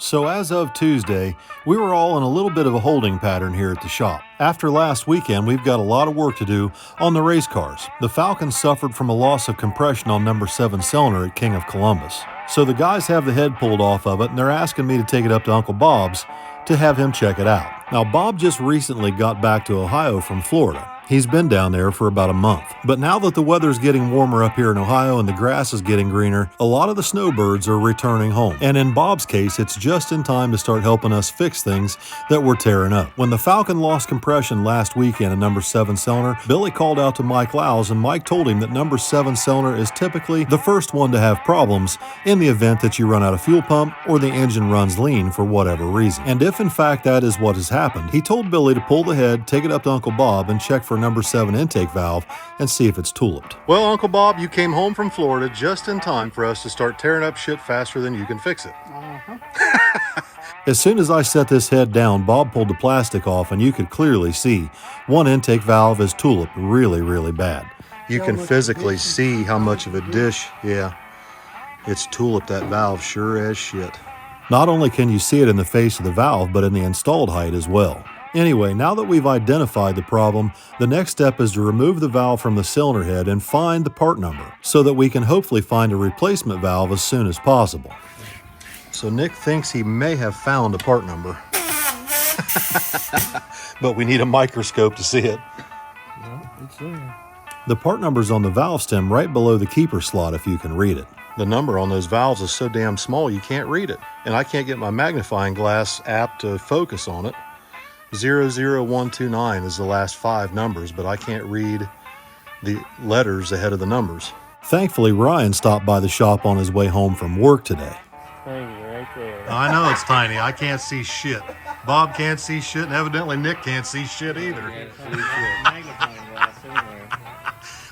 So as of Tuesday, we were all in a little bit of a holding pattern here at the shop. After last weekend, we've got a lot of work to do on the race cars. The Falcon suffered from a loss of compression on number 7 cylinder at King of Columbus. So the guys have the head pulled off of it, and they're asking me to take it up to Uncle Bob's to have him check it out. Now, Bob just recently got back to Ohio from Florida. He's been down there for about a month. But now that the weather's getting warmer up here in Ohio and the grass is getting greener, a lot of the snowbirds are returning home. And in Bob's case, it's just in time to start helping us fix things that we're tearing up. When the Falcon lost compression last weekend in number 7 cylinder, Billy called out to Mike Lowes, and Mike told him that number 7 cylinder is typically the first one to have problems in the event that you run out of fuel pump or the engine runs lean for whatever reason. And if in fact that is what has happened, he told Billy to pull the head, take it up to Uncle Bob, and check for number 7 intake valve and see if it's tuliped. Well, Uncle Bob, you came home from Florida just in time for us to start tearing up shit faster than you can fix it. As soon as I set this head down, Bob pulled the plastic off, and you could clearly see one intake valve is tuliped really, really bad. You can physically see how much of a dish, it's tuliped, that valve, sure as shit. Not only can you see it in the face of the valve, but in the installed height as well. Anyway, now that we've identified the problem, the next step is to remove the valve from the cylinder head and find the part number so that we can hopefully find a replacement valve as soon as possible. So Nick thinks he may have found a part number. But we need a microscope to see it. Yeah, it's there. The part number's on the valve stem right below the keeper slot if you can read it. The number on those valves is so damn small you can't read it. And I can't get my magnifying glass app to focus on it. 00129 is the last 5 numbers, but I can't read the letters ahead of the numbers. Thankfully, Ryan stopped by the shop on his way home from work today. Tiny right there. I know it's tiny. I can't see shit. Bob can't see shit, and evidently Nick can't see shit either. Magnifying glass in there.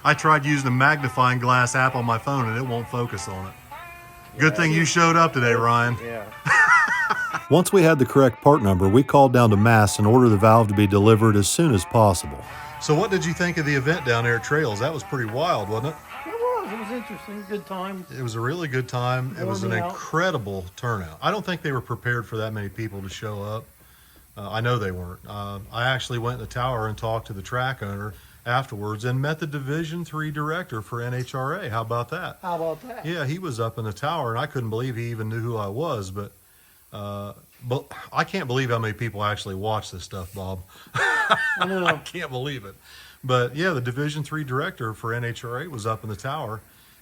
I tried using the magnifying glass app on my phone, and it won't focus on it. Good thing you showed up today, Ryan. Yeah. Once we had the correct part number, we called down to Mass and ordered the valve to be delivered as soon as possible. So what did you think of the event down there at Trails? That was pretty wild, wasn't it? It was interesting. Good time. It was a really good time. It was an Warming out. incredible turnout. I don't think they were prepared for that many people to show up. I know they weren't. I actually went in the tower and talked to the track owner afterwards and met the Division III director for NHRA. How about that? How about that? Yeah, he was up in the tower, and I couldn't believe he even knew who I was, but I can't believe how many people actually watch this stuff, Bob. I know. I can't believe it. But yeah, the Division III director for NHRA was up in the tower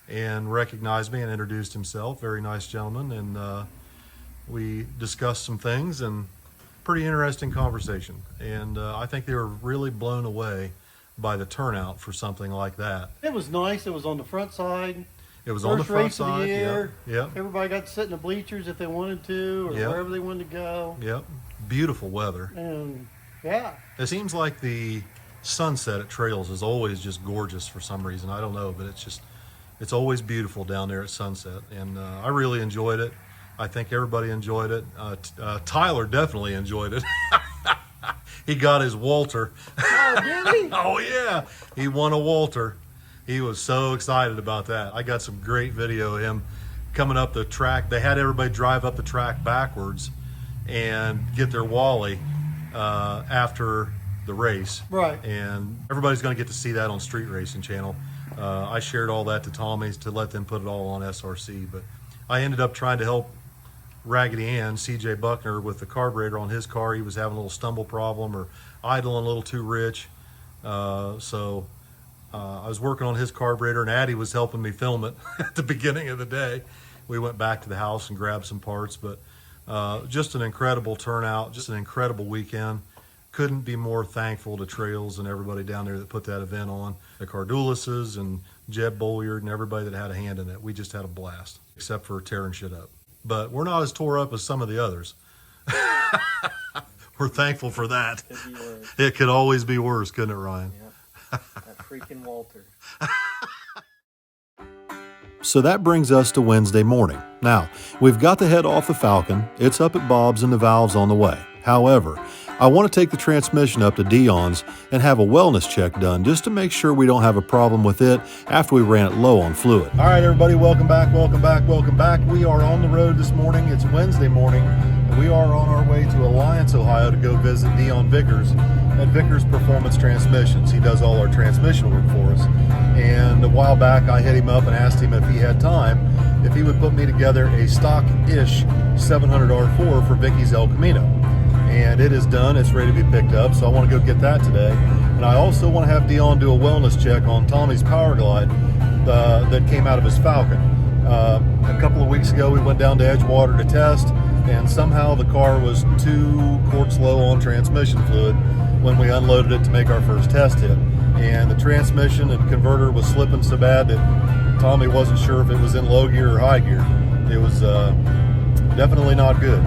and recognized me and introduced himself. Very nice gentleman, and we discussed some things, and pretty interesting conversation. And I think they were really blown away by the turnout for something like that. It was nice. It was on the front side. It was on the First front race of the side. year. Yep. Everybody got to sit in the bleachers if they wanted to, or Yep. wherever they wanted to go. Yep. Beautiful weather. And yeah, It seems like the sunset at Trails is always just gorgeous for some reason. I don't know, but it's always beautiful down there at sunset. And I really enjoyed it. I think everybody enjoyed it. Tyler definitely enjoyed it. He got his Walter. oh, did he? Oh yeah, he won a Walter. He was so excited about that. I got some great video of him coming up the track. They had everybody drive up the track backwards and get their Wally after the race. Right. And everybody's going to get to see that on Street Racing Channel. I shared all that to Tommy's to let them put it all on SRC, but I ended up trying to help Raggedy Ann, CJ Buckner, with the carburetor on his car. He was having a little stumble problem or idling a little too rich. I was working on his carburetor, and Addie was helping me film it at the beginning of the day. We went back to the house and grabbed some parts, but just an incredible turnout, just an incredible weekend. Couldn't be more thankful to Trails and everybody down there that put that event on. The Cardulises and Jeb Bolyard and everybody that had a hand in it. We just had a blast, except for tearing shit up. But we're not as tore up as some of the others. We're thankful for that. Could be worse. It could always be worse, couldn't it, Ryan? Yep. That freaking Walter. So that brings us to Wednesday morning. Now, we've got the head off the Falcon. It's up at Bob's and the valve's on the way. However, I want to take the transmission up to Dion's and have a wellness check done just to make sure we don't have a problem with it after we ran it low on fluid. All right, everybody, welcome back, welcome back, welcome back. We are on the road this morning. It's Wednesday morning. we are on our way to Alliance, Ohio to go visit Dion Vickers at Vickers Performance Transmissions. He does all our transmission work for us. And a while back I hit him up and asked him if he had time, if he would put me together a stock-ish 700 R4 for Vicky's El Camino. And it is done, it's ready to be picked up, so I want to go get that today. And I also want to have Dion do a wellness check on Tommy's Power Glide that came out of his Falcon. A couple of weeks ago we went down to Edgewater to test, and somehow the car was 2 quarts low on transmission fluid when we unloaded it to make our first test hit. And the transmission and converter was slipping so bad that Tommy wasn't sure if it was in low gear or high gear. It was definitely not good.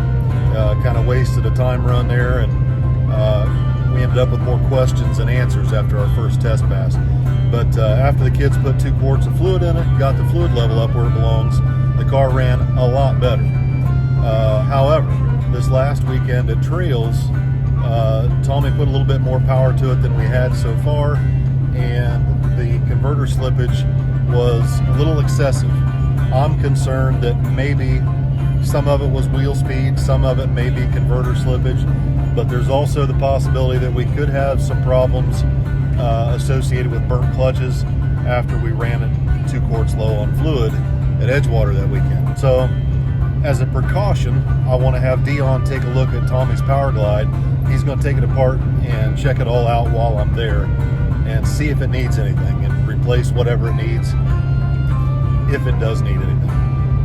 Kind of wasted a time run there, and we ended up with more questions than answers after our first test pass. But after the kids put 2 quarts of fluid in it, got the fluid level up where it belongs, the car ran a lot better. However, this last weekend at Trails, Tommy put a little bit more power to it than we had so far, and the converter slippage was a little excessive. I'm concerned that maybe some of it was wheel speed, some of it may be converter slippage, but there's also the possibility that we could have some problems associated with burnt clutches after we ran it 2 quarts low on fluid at Edgewater that weekend. So as a precaution, I want to have Dion take a look at Tommy's Power Glide. He's going to take it apart and check it all out while I'm there and see if it needs anything and replace whatever it needs if it does need anything.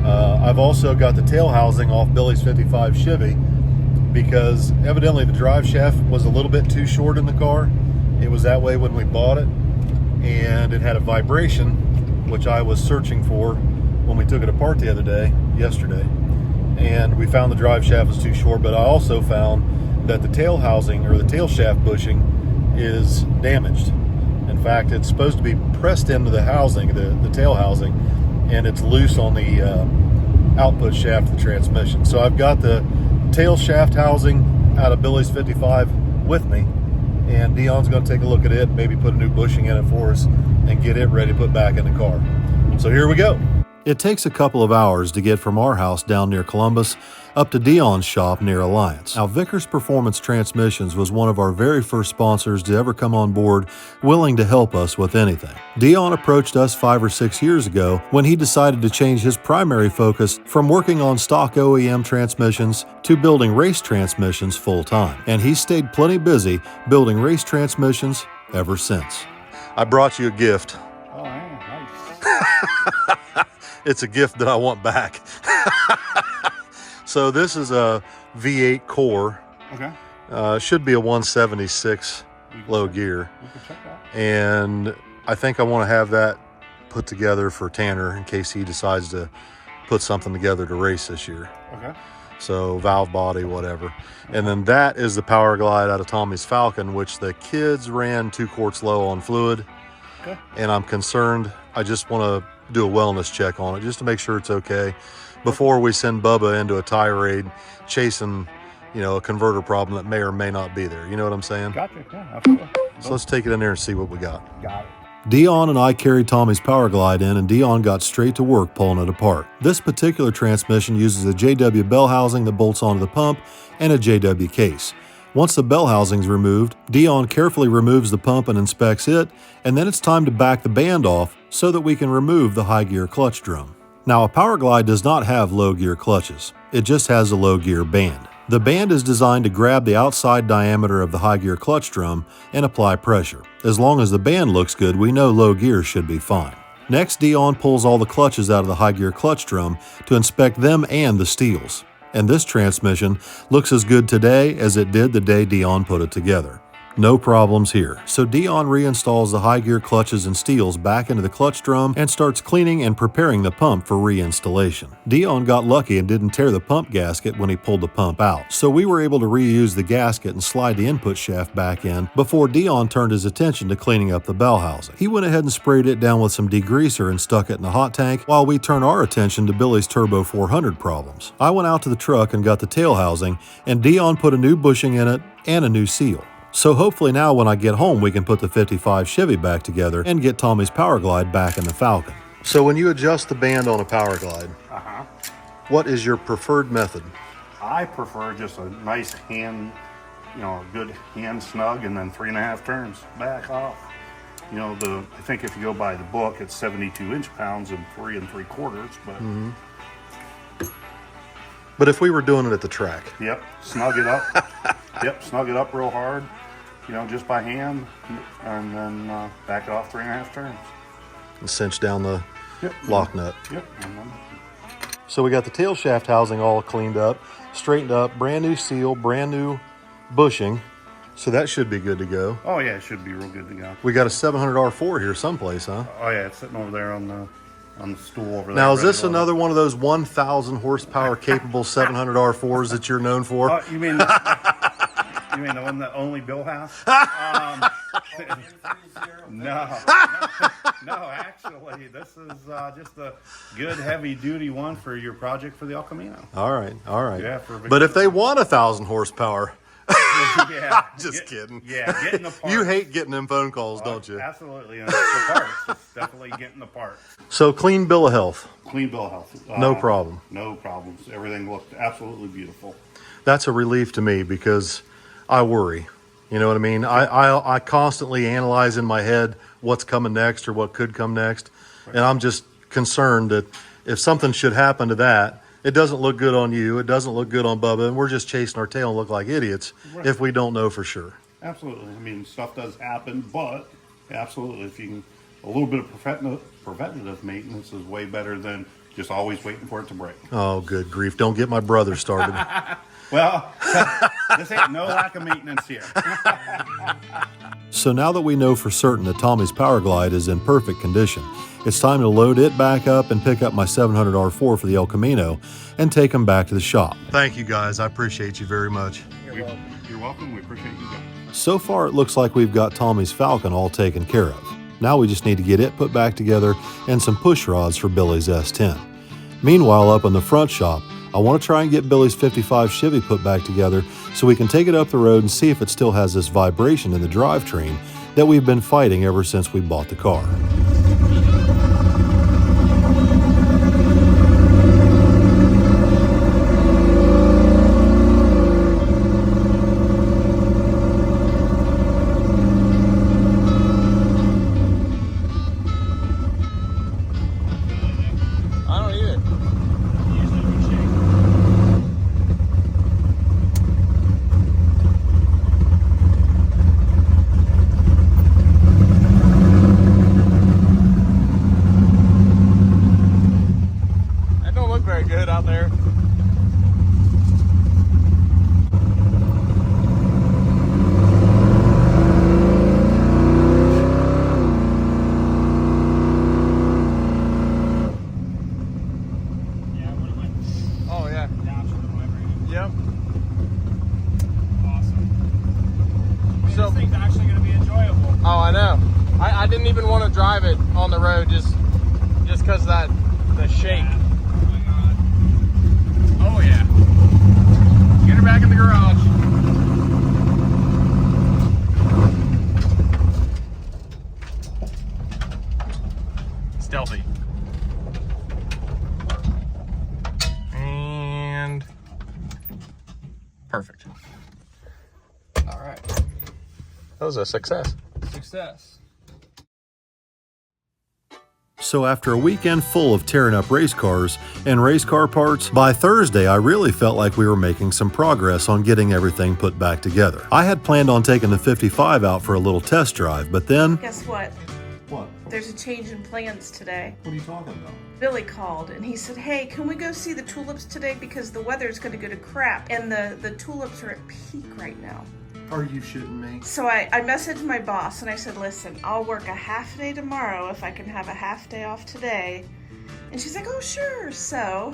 I've also got the tail housing off Billy's 55 Chevy because evidently the drive shaft was a little bit too short in the car. It was that way when we bought it, and it had a vibration, which I was searching for when we took it apart the other day, yesterday. And we found the drive shaft was too short, but I also found that the tail housing or the tail shaft bushing is damaged. In fact, it's supposed to be pressed into the housing, the tail housing, and it's loose on the output shaft of the transmission. So I've got the tail shaft housing out of Billy's 55 with me, and Dion's going to take a look at it, maybe put a new bushing in it for us and get it ready to put back in the car. So here we go. It takes a couple of hours to get from our house down near Columbus up to Dion's shop near Alliance. Now, Vickers Performance Transmissions was one of our very first sponsors to ever come on board, willing to help us with anything. Dion approached us 5 or 6 years ago when he decided to change his primary focus from working on stock OEM transmissions to building race transmissions full-time. And he's stayed plenty busy building race transmissions ever since. I brought you a gift. Oh, man, nice. It's a gift that I want back. So this is a V8 core. Okay. Should be a 176 low gear. You can check that. And I think I want to have that put together for Tanner in case he decides to put something together to race this year. Okay. So valve body, whatever. And then that is the Power Glide out of Tommy's Falcon, which the kids ran 2 quarts low on fluid. Okay. And I'm concerned, I just want to do a wellness check on it just to make sure it's okay before we send Bubba into a tirade chasing, a converter problem that may or may not be there. You know what I'm saying? Gotcha. Yeah, absolutely. So let's take it in there and see what we got. Got it. Dion and I carried Tommy's Power Glide in, and Dion got straight to work pulling it apart. This particular transmission uses a JW bell housing that bolts onto the pump and a JW case. Once the bell housing's removed, Dion carefully removes the pump and inspects it, and then it's time to back the band off so that we can remove the high gear clutch drum. Now, a Power Glide does not have low gear clutches. It just has a low gear band. The band is designed to grab the outside diameter of the high gear clutch drum and apply pressure. As long as the band looks good, we know low gear should be fine. Next, Dion pulls all the clutches out of the high gear clutch drum to inspect them and the steels. And this transmission looks as good today as it did the day Dion put it together. No problems here. So Dion reinstalls the high gear clutches and steels back into the clutch drum and starts cleaning and preparing the pump for reinstallation. Dion got lucky and didn't tear the pump gasket when he pulled the pump out, so we were able to reuse the gasket and slide the input shaft back in before Dion turned his attention to cleaning up the bell housing. He went ahead and sprayed it down with some degreaser and stuck it in the hot tank while we turned our attention to Billy's Turbo 400 problems. I went out to the truck and got the tail housing, and Dion put a new bushing in it and a new seal. So hopefully now when I get home we can put the 55 Chevy back together and get Tommy's Power Glide back in the Falcon. So when you adjust the band on a Power Glide, Uh-huh. what is your preferred method? I prefer just a nice hand, a good hand snug, and then 3.5 turns back off. I think if you go by the book, it's 72 inch-pounds and 3 3/4, but. But if we were doing it at the track. Yep, snug it up. Yep, snug it up real hard, just by hand, and then back it off 3.5 turns. And cinch down the lock nut. Yep. So we got the tail shaft housing all cleaned up, straightened up, brand new seal, brand new bushing. So that should be good to go. Oh yeah, it should be real good to go. We got a 700 R4 here someplace, huh? Oh yeah, it's sitting over there on the stool over there. Now, is this another one of those 1,000 horsepower capable 700 R4s that you're known for? Oh, you mean the one that only Bill has? No, actually, this is just a good heavy-duty one for your project for the El Camino. All right. Yeah, but if they want 1,000 horsepower, yeah, just kidding. Yeah, getting the parts. You hate getting them phone calls, don't you? Absolutely, and it's the parts. It's definitely getting the parts. So clean bill of health. Clean bill of health. No problem. No problems. Everything looked absolutely beautiful. That's a relief to me because I worry. You know what I mean? I constantly analyze in my head what's coming next or what could come next. Right. And I'm just concerned that if something should happen to that, it doesn't look good on you. It doesn't look good on Bubba. And we're just chasing our tail and look like idiots if we don't know for sure. Absolutely. I mean, stuff does happen, but absolutely, if you can, a little bit of preventative maintenance is way better than just always waiting for it to break. Oh, good grief. Don't get my brother started. Well, this ain't no lack of maintenance here. So now that we know for certain that Tommy's Power Glide is in perfect condition, it's time to load it back up and pick up my 700 R4 for the El Camino and take them back to the shop. Thank you guys. I appreciate you very much. You're welcome. We appreciate you guys. So far, it looks like we've got Tommy's Falcon all taken care of. Now we just need to get it put back together and some push rods for Billy's S10. Meanwhile, up in the front shop, I want to try and get Billy's 55 Chevy put back together so we can take it up the road and see if it still has this vibration in the drivetrain that we've been fighting ever since we bought the car. I didn't even want to drive it on the road just because of that the shake. Oh my God. Oh yeah. Get her back in the garage. Stealthy. And perfect. All right. That was a success. Success. So after a weekend full of tearing up race cars and race car parts, by Thursday I really felt like we were making some progress on getting everything put back together. I had planned on taking the 55 out for a little test drive, but then... Guess what? What? There's a change in plans today. What are you talking about? Billy called and he said, hey, can we go see the tulips today because the weather's going to go to crap and the tulips are at peak right now. Are you shitting me? So I messaged my boss and I said, listen, I'll work a half day tomorrow if I can have a half day off today. And she's like, oh, sure. So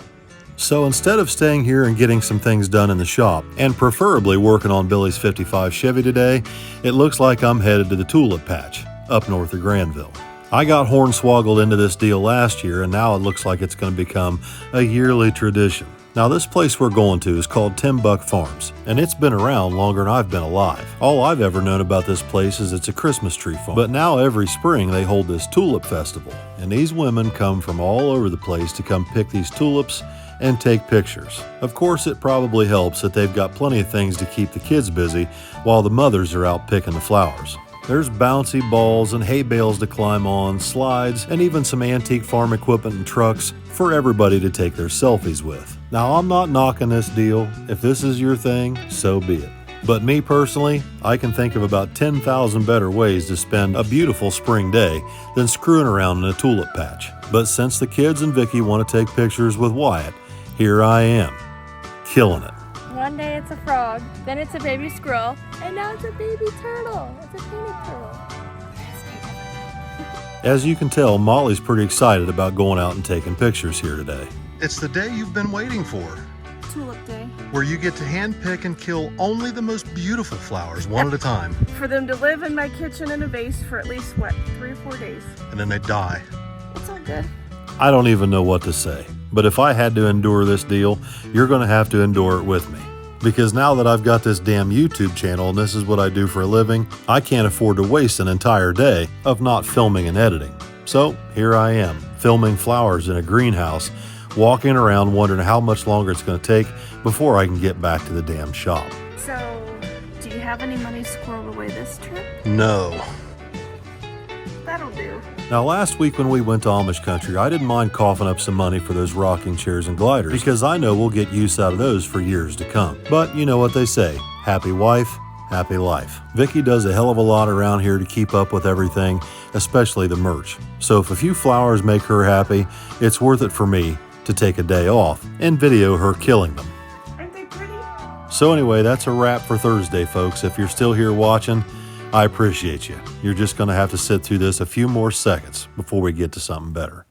instead of staying here and getting some things done in the shop, and preferably working on Billy's 55 Chevy today, it looks like I'm headed to the tulip patch up north of Granville. I got hornswoggled into this deal last year, and now it looks like it's going to become a yearly tradition. Now, this place we're going to is called Tim Buck Farms, and it's been around longer than I've been alive. All I've ever known about this place is it's a Christmas tree farm. But now every spring they hold this tulip festival, and these women come from all over the place to come pick these tulips and take pictures. Of course, it probably helps that they've got plenty of things to keep the kids busy while the mothers are out picking the flowers. There's bouncy balls and hay bales to climb on, slides, and even some antique farm equipment and trucks for everybody to take their selfies with. Now, I'm not knocking this deal. If this is your thing, so be it. But me personally, I can think of about 10,000 better ways to spend a beautiful spring day than screwing around in a tulip patch. But since the kids and Vicky want to take pictures with Wyatt, here I am, killing it. One day it's a frog, then it's a baby squirrel, and now it's a baby turtle. It's a painted turtle. As you can tell, Molly's pretty excited about going out and taking pictures here today. It's the day you've been waiting for, Tulip day. where you get to handpick and kill only the most beautiful flowers one at a time, For them to live in my kitchen in a vase for at least, 3 or 4 days. and then they die. It's all good. I don't even know what to say, but if I had to endure this deal, you're going to have to endure it with me. Because now that I've got this damn YouTube channel and this is what I do for a living, I can't afford to waste an entire day of not filming and editing. So here I am, filming flowers in a greenhouse, walking around wondering how much longer it's going to take before I can get back to the damn shop. So, do you have any money squirreled away this trip? No. That'll do. Now, last week when we went to Amish country, I didn't mind coughing up some money for those rocking chairs and gliders because I know we'll get use out of those for years to come. But you know what they say, happy wife, happy life. Vicky does a hell of a lot around here to keep up with everything, especially the merch. So if a few flowers make her happy, it's worth it for me to take a day off and video her killing them. Aren't they pretty? So anyway, that's a wrap for Thursday, folks. If you're still here watching, I appreciate you. You're just going to have to sit through this a few more seconds before we get to something better.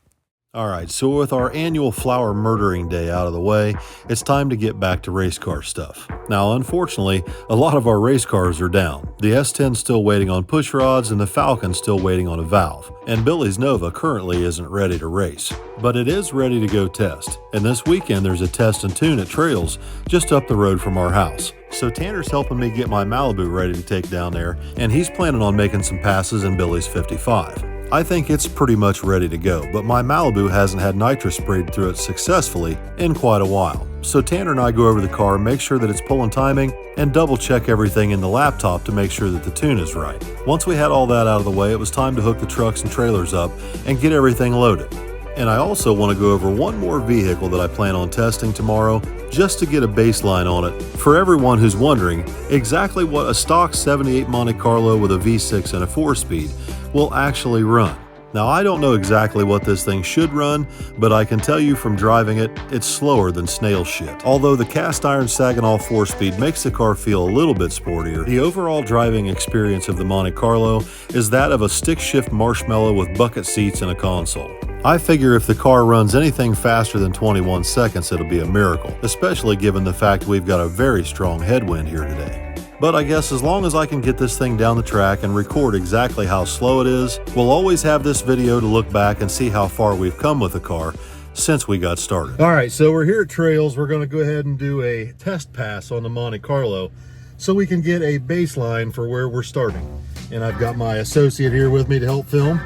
All right, so with our annual flower murdering day out of the way, it's time to get back to race car stuff. Now, unfortunately, a lot of our race cars are down. The S10's still waiting on push rods and the Falcon's still waiting on a valve. And Billy's Nova currently isn't ready to race, but it is ready to go test. And this weekend there's a test and tune at Trails just up the road from our house. So Tanner's helping me get my Malibu ready to take down there, and he's planning on making some passes in Billy's 55. I think it's pretty much ready to go, but my Malibu hasn't had nitrous sprayed through it successfully in quite a while. So Tanner and I go over the car, make sure that it's pulling timing, and double check everything in the laptop to make sure that the tune is right. Once we had all that out of the way, it was time to hook the trucks and trailers up and get everything loaded. And I also want to go over one more vehicle that I plan on testing tomorrow, just to get a baseline on it for everyone who's wondering exactly what a stock 78 Monte Carlo with a V6 and a 4-speed will actually run. Now, I don't know exactly what this thing should run, but I can tell you from driving it, it's slower than snail shit. Although the cast iron Saginaw 4-speed makes the car feel a little bit sportier, the overall driving experience of the Monte Carlo is that of a stick shift marshmallow with bucket seats and a console. I figure if the car runs anything faster than 21 seconds, it'll be a miracle, especially given the fact we've got a very strong headwind here today. But I guess as long as I can get this thing down the track and record exactly how slow it is, we'll always have this video to look back and see how far we've come with the car since we got started. All right, so we're here at Trails. We're going to go ahead and do a test pass on the Monte Carlo so we can get a baseline for where we're starting. And I've got my associate here with me to help film.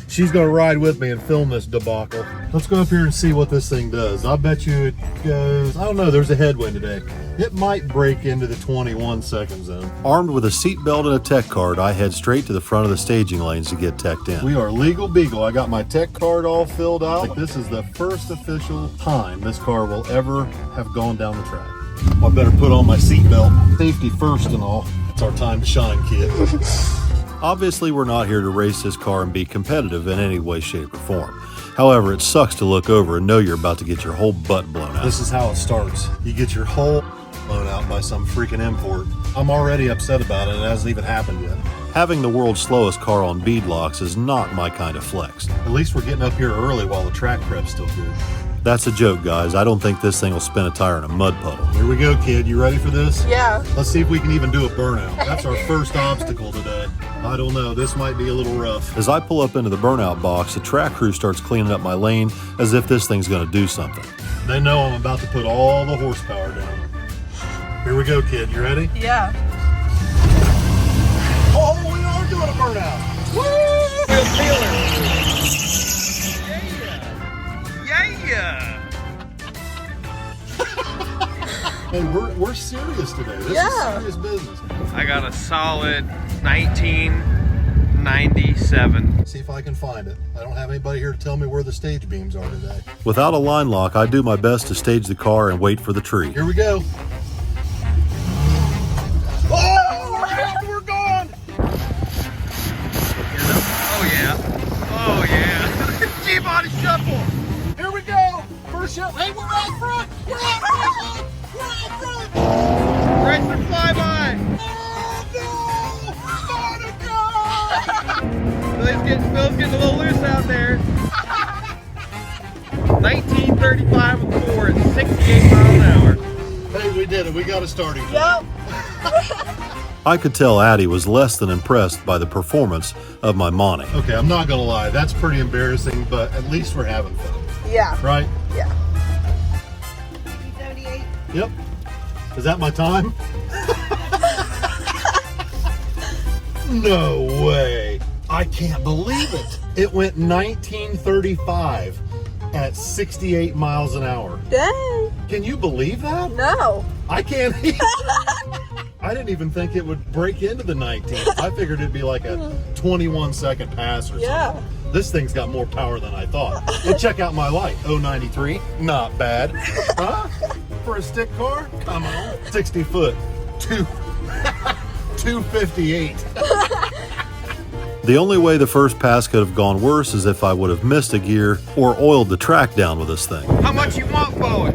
She's gonna ride with me and film this debacle. Let's go up here and see what this thing does. I bet you it goes, I don't know, there's a headwind today. It might break into the 21 second zone. Armed with a seatbelt and a tech card, I head straight to the front of the staging lanes to get teched in. We are legal beagle. I got my tech card all filled out. Like, this is the first official time this car will ever have gone down the track. I better put on my seatbelt. Safety first and all. It's our time to shine, kid. Obviously, we're not here to race this car and be competitive in any way, shape, or form. However, it sucks to look over and know you're about to get your whole butt blown out. This is how it starts. You get your whole blown out by some freaking import. I'm already upset about it. It hasn't even happened yet. Having the world's slowest car on bead locks is not my kind of flex. At least we're getting up here early while the track prep's still good. That's a joke, guys. I don't think this thing will spin a tire in a mud puddle. Here we go, kid. You ready for this? Yeah. Let's see if we can even do a burnout. That's our first obstacle today. I don't know. This might be a little rough. As I pull up into the burnout box, the track crew starts cleaning up my lane as if this thing's going to do something. They know I'm about to put all the horsepower down. Here we go, kid. You ready? Yeah. Oh, we are doing a burnout. Woo! Good feeling. Yeah. Hey, we're serious today. This is serious business. I got a solid 1997. See if I can find it. I don't have anybody here to tell me where the stage beams are today. Without a line lock, I do my best to stage the car and wait for the tree. Here we go. Oh, we're gone! Oh yeah. Oh yeah. G-body shuffle. Here we go. First shot. Hey, we're out front. We're out front. We're out front. Racer flyby. Phil's getting a little loose out there. 1935 with 4 at 68 miles an hour. Hey, we did it. We got a starting point. Yep. I could tell Addie was less than impressed by the performance of my Monte. Okay, I'm not gonna lie. That's pretty embarrassing, but at least we're having fun. Yeah. Right? Yeah. 78. Yep. Is that my time? No way. I can't believe it. It went 1935 at 68 miles an hour. Dang. Can you believe that? No. I can't even. I didn't even think it would break into the 19th. I figured it'd be like a 21-second pass or something. This thing's got more power than I thought. And check out my light. 093. Not bad. Huh? For a stick car? Come on. 60 foot. 258. The only way the first pass could have gone worse is if I would have missed a gear or oiled the track down with this thing. How much you want for it?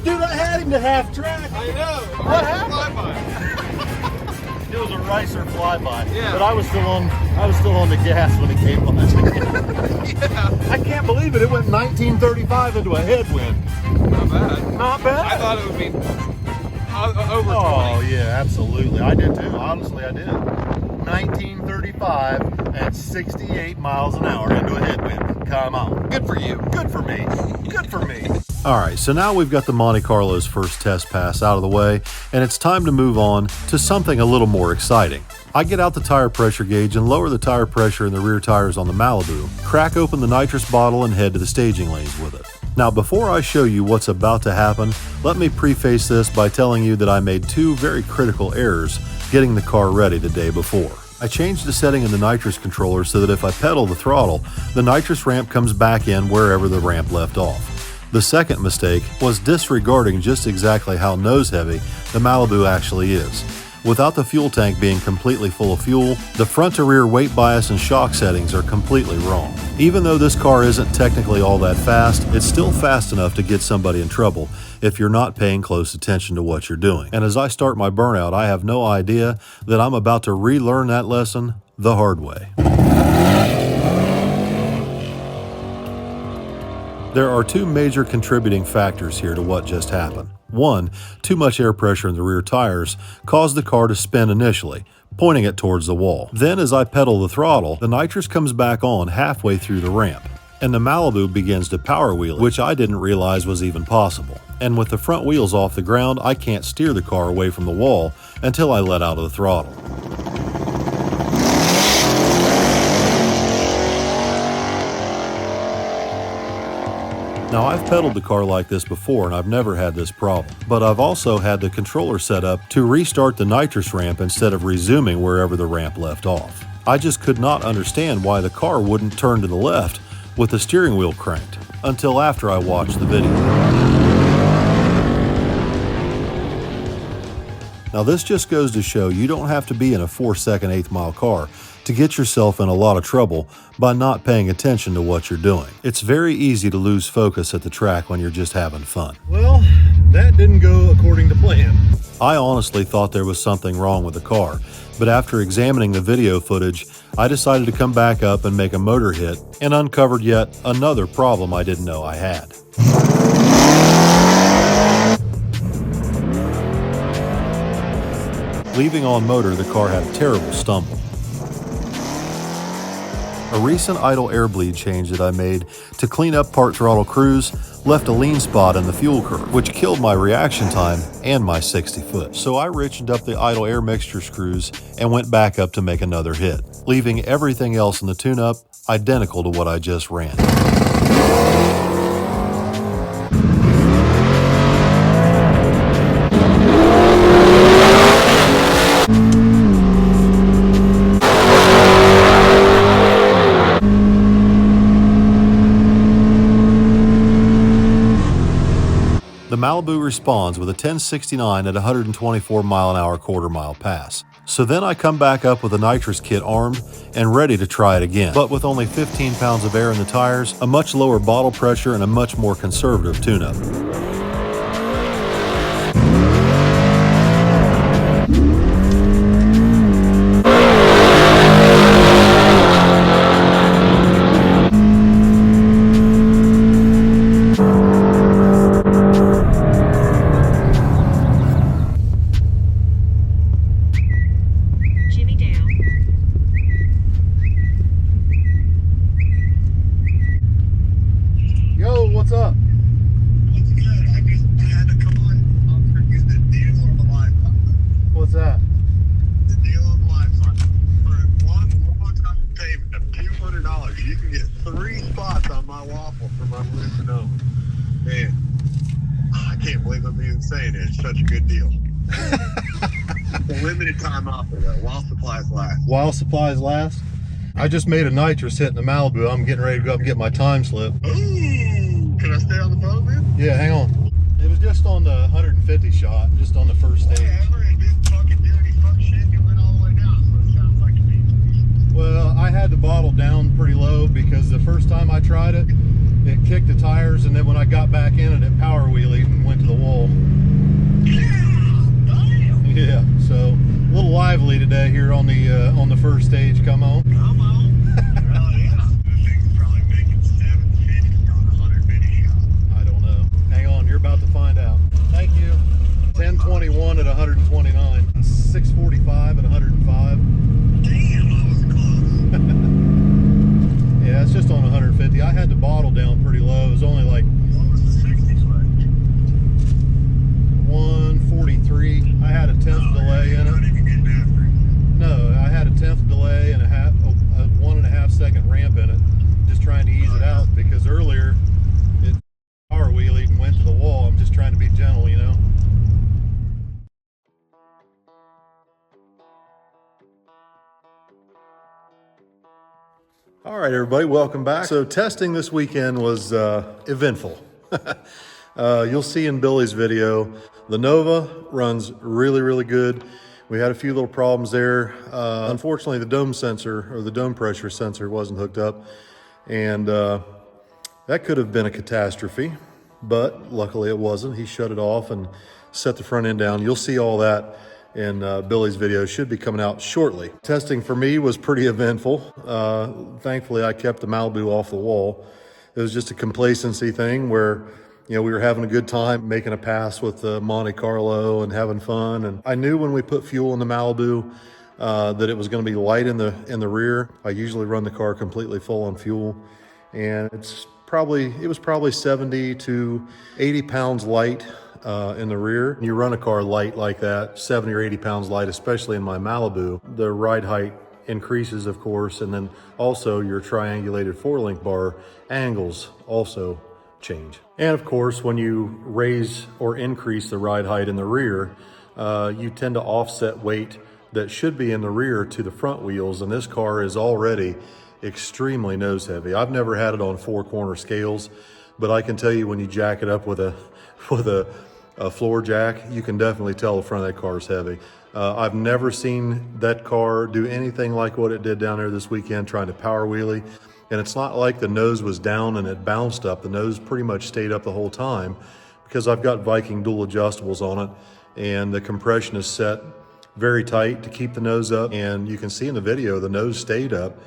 Dude, I had him to half track. I know. What happened? Flyby. It was a Ricer flyby. Yeah. But I was still on the gas when it came on. Yeah. I can't believe it. It went 1935 into a headwind. Not bad. Not bad. I thought it would be over 20. Oh yeah, absolutely. I did too. Honestly, I did. 1935 at 68 miles an hour into a headwind. Come on. Good for you. Good for me. Good for me. All right, so now we've got the Monte Carlo's first test pass out of the way, and it's time to move on to something a little more exciting. I get out the tire pressure gauge and lower the tire pressure in the rear tires on the Malibu, crack open the nitrous bottle, and head to the staging lanes with it. Now, before I show you what's about to happen, let me preface this by telling you that I made two very critical errors getting the car ready the day before. I changed the setting in the nitrous controller so that if I pedal the throttle, the nitrous ramp comes back in wherever the ramp left off. The second mistake was disregarding just exactly how nose-heavy the Malibu actually is. Without the fuel tank being completely full of fuel, the front-to-rear weight bias and shock settings are completely wrong. Even though this car isn't technically all that fast, it's still fast enough to get somebody in trouble if you're not paying close attention to what you're doing. And as I start my burnout, I have no idea that I'm about to relearn that lesson the hard way. There are two major contributing factors here to what just happened. One, too much air pressure in the rear tires caused the car to spin initially, pointing it towards the wall. Then as I pedal the throttle, the nitrous comes back on halfway through the ramp, and the Malibu begins to power wheel, which I didn't realize was even possible. And with the front wheels off the ground, I can't steer the car away from the wall until I let out of the throttle. Now, I've pedaled the car like this before and I've never had this problem, but I've also had the controller set up to restart the nitrous ramp instead of resuming wherever the ramp left off. I just could not understand why the car wouldn't turn to the left with the steering wheel cranked until after I watched the video. Now, this just goes to show you don't have to be in a 4-second 1/8 mile car to get yourself in a lot of trouble by not paying attention to what you're doing. It's very easy to lose focus at the track when you're just having fun. Well, that didn't go according to plan. I honestly thought there was something wrong with the car, but after examining the video footage, I decided to come back up and make a motor hit and uncovered yet another problem I didn't know I had. Leaving on motor, the car had a terrible stumble. A recent idle air bleed change that I made to clean up part throttle cruise left a lean spot in the fuel curve, which killed my reaction time and my 60 foot. So I richened up the idle air mixture screws and went back up to make another hit, leaving everything else in the tune-up identical to what I just ran. Malibu responds with a 1069 at 124 mile an hour quarter-mile pass. So then I come back up with a nitrous kit armed and ready to try it again, but with only 15 pounds of air in the tires, a much lower bottle pressure, and a much more conservative tune-up. Yo, what's up? What's good? I had to come on. I'll bring you the deal of a lifetime. What's that? The deal of a lifetime. For one time payment of $200, you can get 3 spots on my waffle for my living home. Man, I can't believe I'm even saying it. It's such a good deal. It's a limited time offer though, while supplies last. While supplies last? I just made a nitrous hit in the Malibu. I'm getting ready to go up and get my time slip. Ooh, can I stay on the phone, man? Yeah, hang on. It was just on the 150 shot, just on the first stage. Whatever, it didn't fucking do any fuck shit. It went all the way down, so it sounds like to me. Well, I had the bottle down pretty low because the first time I tried it, it kicked the tires, and then when I got back in it, it power wheelied and went to the wall. Damn! Yeah, so a little lively today here on the first stage. Come on. Come on. Well, yeah. This thing's probably making 750 on a 150 shot. I don't know. Hang on, you're about to find out. Thank you. 1021 at 129. 645 at 105. Damn, I was close. Yeah, it's just on 150. I had the bottle down pretty low. It was only like What was the 60s like? 143. I had a 10th delay in Not it. even getting after it. No, I had a 10th delay and a 1.5 second ramp in it, just trying to ease it out because earlier it power wheelied and went to the wall. I'm just trying to be gentle, you know. All right, everybody, welcome back. So testing this weekend was eventful. You'll see in Billy's video, the Nova runs really, really good. We had a few little problems there. Unfortunately, the dome sensor or the dome pressure sensor wasn't hooked up, and that could have been a catastrophe, but luckily it wasn't. He shut it off and set the front end down. You'll see all that in Billy's video. Should be coming out shortly. Testing for me was pretty eventful. Thankfully, I kept the Malibu off the wall. It was just a complacency thing where, you know, we were having a good time making a pass with the Monte Carlo and having fun. And I knew when we put fuel in the Malibu that it was going to be light in the rear. I usually run the car completely full on fuel, and it was probably 70 to 80 pounds light in the rear. You run a car light like that, 70 or 80 pounds light, especially in my Malibu, the ride height increases, of course, and then also your triangulated 4-link bar angles also change. And of course, when you raise or increase the ride height in the rear, you tend to offset weight that should be in the rear to the front wheels, and this car is already extremely nose heavy. I've never had it on 4-corner scales, but I can tell you when you jack it up with a floor jack, you can definitely tell the front of that car is heavy. I've never seen that car do anything like what it did down there this weekend, trying to power wheelie. And it's not like the nose was down and it bounced up. The nose pretty much stayed up the whole time because I've got Viking dual adjustables on it, and the compression is set very tight to keep the nose up. And you can see in the video, the nose stayed up.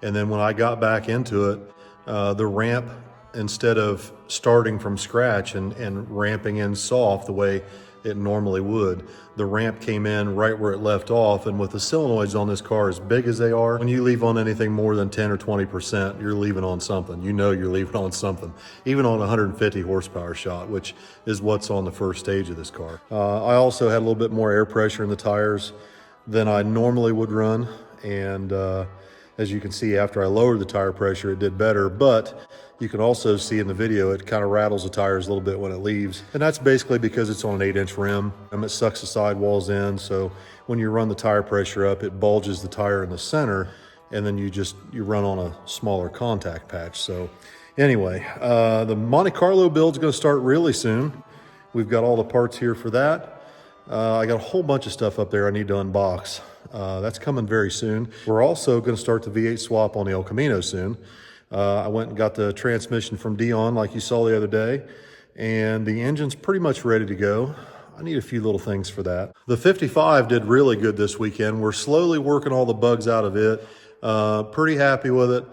And then when I got back into it, the ramp, instead of starting from scratch and ramping in soft the way it normally would, the ramp came in right where it left off. And with the solenoids on this car as big as they are, when you leave on anything more than 10 or 20%, you're leaving on something. You know you're leaving on something, even on a 150 horsepower shot, which is what's on the first stage of this car. I also had a little bit more air pressure in the tires than I normally would run, and as you can see, after I lowered the tire pressure, it did better, but you can also see in the video, it kind of rattles the tires a little bit when it leaves. And that's basically because it's on an 8-inch rim, and it sucks the sidewalls in. So when you run the tire pressure up, it bulges the tire in the center, and then you run on a smaller contact patch. So anyway, the Monte Carlo build's gonna start really soon. We've got all the parts here for that. I got a whole bunch of stuff up there I need to unbox. That's coming very soon. We're also going to start the V8 swap on the El Camino soon. I went and got the transmission from Dion like you saw the other day, and the engine's pretty much ready to go. I need a few little things for that. The 55 did really good this weekend. We're slowly working all the bugs out of it. Pretty happy with it.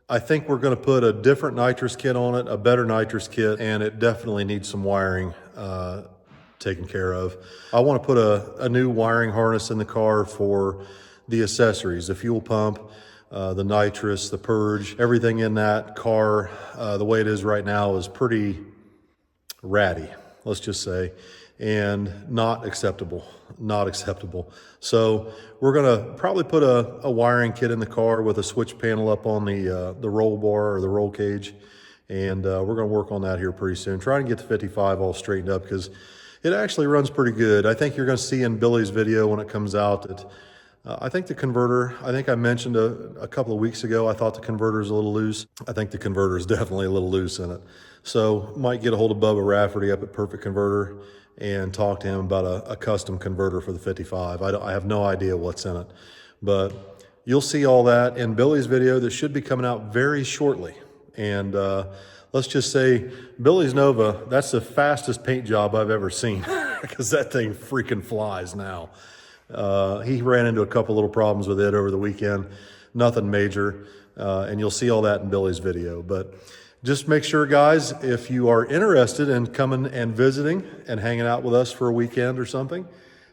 I think we're going to put a different nitrous kit on it, a better nitrous kit, and it definitely needs some wiring taken care of. I want to put a new wiring harness in the car for the accessories, the fuel pump, the nitrous, the purge, everything in that car. The way it is right now is pretty ratty, let's just say, and not acceptable. So we're gonna probably put a wiring kit in the car with a switch panel up on the roll bar or the roll cage, and we're gonna work on that here pretty soon. Trying to get the 55 all straightened up because it actually runs pretty good. I think you're gonna see in Billy's video when it comes out that I think the converter, I think I mentioned a couple of weeks ago, I thought the converter is a little loose. I think the converter is definitely a little loose in it. So might get a hold of Bubba Rafferty up at Perfect Converter and talk to him about a custom converter for the 55. I have no idea what's in it, but you'll see all that in Billy's video that should be coming out very shortly. And let's just say Billy's Nova, that's the fastest paint job I've ever seen because that thing freaking flies now. He ran into a couple little problems with it over the weekend, nothing major, and you'll see all that in Billy's video. But just make sure, guys, if you are interested in coming and visiting and hanging out with us for a weekend or something,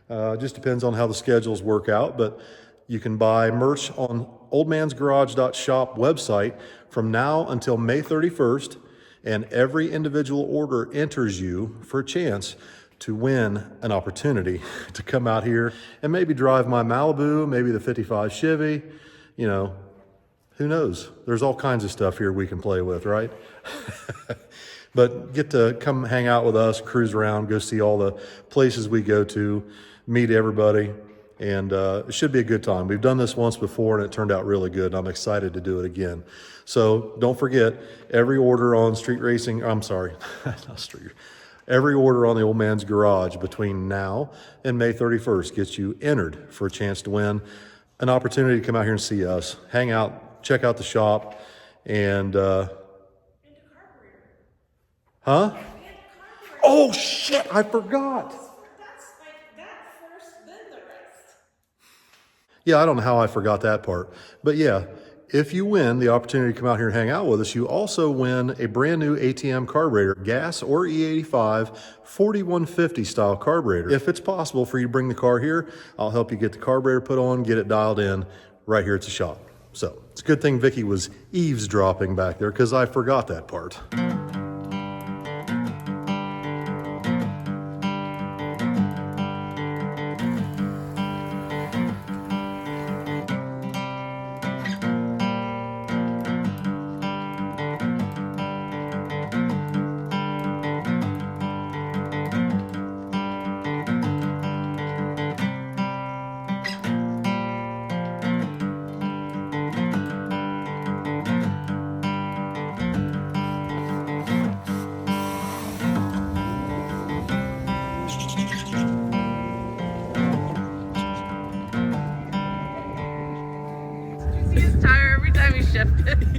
just depends on how the schedules work out, but you can buy merch on oldmansgarage.shop website from now until May 31st, and every individual order enters you for a chance to win an opportunity to come out here and maybe drive my Malibu, maybe the 55 Chevy, you know, who knows? There's all kinds of stuff here we can play with, right? But get to come hang out with us, cruise around, go see all the places we go to, meet everybody, and it should be a good time. We've done this once before and it turned out really good. I'm excited to do it again. So don't forget, every order on every order on the Old Man's Garage between now and May 31st gets you entered for a chance to win an opportunity to come out here and see us, hang out, check out the shop, and huh? Oh shit, I forgot. Yeah, I don't know how I forgot that part. But yeah, if you win the opportunity to come out here and hang out with us, you also win a brand new ATM carburetor, gas or E85, 4150 style carburetor. If it's possible for you to bring the car here, I'll help you get the carburetor put on, get it dialed in right here at the shop. So it's a good thing Vicky was eavesdropping back there because I forgot that part. His tire every time he shifted.